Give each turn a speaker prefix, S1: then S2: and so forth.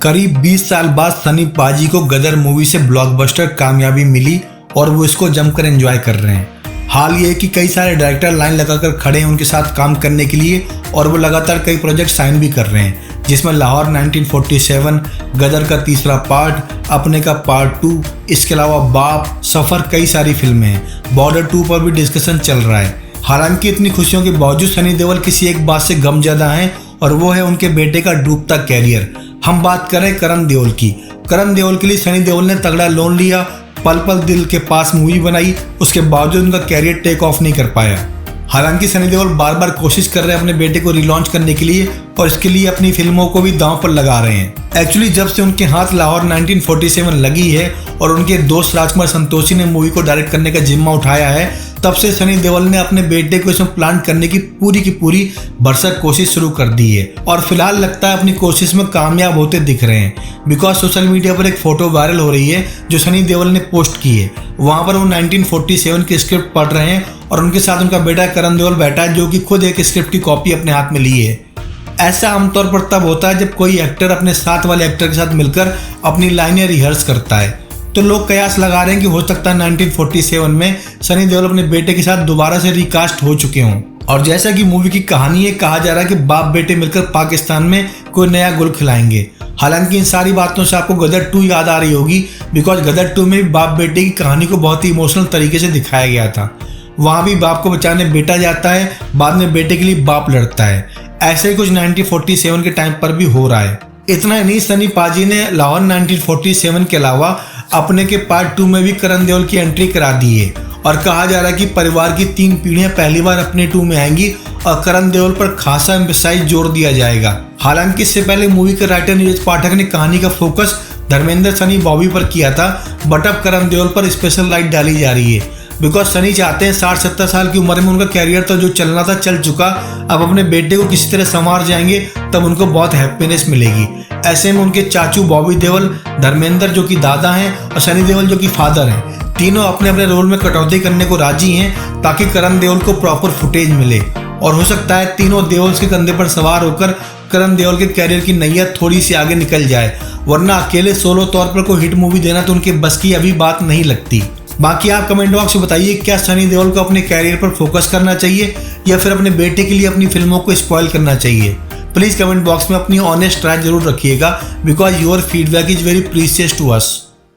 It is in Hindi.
S1: करीब 20 साल बाद सनी पाजी को गदर मूवी से ब्लॉकबस्टर कामयाबी मिली और वो इसको जमकर एंजॉय कर रहे हैं। हाल ये है कि कई सारे डायरेक्टर लाइन लगाकर खड़े हैं उनके साथ काम करने के लिए और वो लगातार कई प्रोजेक्ट साइन भी कर रहे हैं, जिसमें लाहौर 1947, गदर का तीसरा पार्ट, अपने का पार्ट 2, इसके अलावा बाप, सफ़र, कई सारी फिल्में हैं। बॉर्डर 2 पर भी डिस्कशन चल रहा है। हालांकि इतनी खुशियों के बावजूद सनी देओल किसी एक बात से गमज़दा हैं और वो है उनके बेटे का डूबता कैरियर। हम बात करें करण देओल की। करण देओल के लिए सनी देओल ने तगड़ा लोन लिया, पल पल दिल के पास मूवी बनाई, उसके बावजूद उनका कैरियर टेक ऑफ नहीं कर पाया। हालांकि सनी देओल बार बार कोशिश कर रहे हैं अपने बेटे को रिलॉन्च करने के लिए और इसके लिए अपनी फिल्मों को भी दांव पर लगा रहे हैं। एक्चुअली जब से उनके हाथ लाहौर 1947 लगी है और उनके दोस्त राजकुमार संतोषी ने मूवी को डायरेक्ट करने का जिम्मा उठाया है, तब से सनी देओल ने अपने बेटे को इसमें प्लांट करने की पूरी भरसक कोशिश शुरू कर दी है और फिलहाल लगता है अपनी कोशिश में कामयाब होते दिख रहे हैं। बिकॉज सोशल मीडिया पर एक फोटो वायरल हो रही है जो सनी देओल ने पोस्ट की है। वहाँ पर वो 1947 की स्क्रिप्ट पढ़ रहे हैं और उनके साथ उनका बेटा करण देओल बैठा है जो कि खुद एक स्क्रिप्ट की कॉपी अपने हाथ में ली है। ऐसा आमतौर पर तब होता है जब कोई एक्टर अपने साथ वाले एक्टर के साथ मिलकर अपनी लाइनें रिहर्स करता है। तो लोग कयास लगा रहे हैं कि हो सकता है 1947 में सनी देओल अपने बेटे के साथ दोबारा से रिकास्ट हो चुके हों। और जैसा कि मूवी की कहानी है, कहा जा रहा है कि बाप बेटे मिलकर पाकिस्तान में कोई नया गुल खिलाएंगे। हालांकि इन सारी बातों से आपको गदर 2 याद आ रही होगी, बिकॉज गदर 2 में भी बाप बेटे की कहानी को बहुत ही इमोशनल तरीके से दिखाया गया था। वहाँ भी बाप को बचाने बेटा जाता है, बाद में बेटे के लिए बाप लड़ता है। ऐसे ही कुछ 1947 के टाइम पर भी हो रहा है। इतना ही नहीं, सनी पाजी ने लाहौर 1947 के अलावा अपने के पार्ट 2 में भी करण देओल की एंट्री करा दी है और कहा जा रहा है कि परिवार की 3 पीढ़ियां पहली बार अपने 2 में आएंगी और करण देओल पर खासा एम्फेसाइज जोर दिया जाएगा। हालांकि इससे पहले मूवी के राइटर नीरज पाठक ने कहानी का फोकस धर्मेंद्र, सनी, बॉबी पर किया था, बट अब करण देओल पर स्पेशल लाइट डाली जा रही है। बिकॉज सनी चाहते हैं 60-70 साल की उम्र में उनका कैरियर तो जो चलना था चल चुका, अब अपने बेटे को किसी तरह संवार जाएंगे तब उनको बहुत हैप्पीनेस मिलेगी। ऐसे में उनके चाचू बॉबी देओल, धर्मेंद्र जो कि दादा हैं और सनी देओल जो कि फादर हैं, तीनों अपने अपने रोल में कटौती करने को राजी हैं ताकि करण देओल को प्रॉपर फुटेज मिले। और हो सकता है तीनों देओल के कंधे पर सवार होकर करण देओल के कैरियर की नैया थोड़ी सी आगे निकल जाए, वरना अकेले सोलो तौर पर कोई हिट मूवी देना तो उनके बस की अभी बात नहीं लगती। बाकी आप कमेंट बॉक्स में बताइए, क्या सनी देओल को अपने कैरियर पर फोकस करना चाहिए या फिर अपने बेटे के लिए अपनी फिल्मों को स्पॉइल करना चाहिए। प्लीज़ कमेंट बॉक्स में अपनी ऑनेस्ट राय जरूर रखिएगा, because your feedback is very precious to us.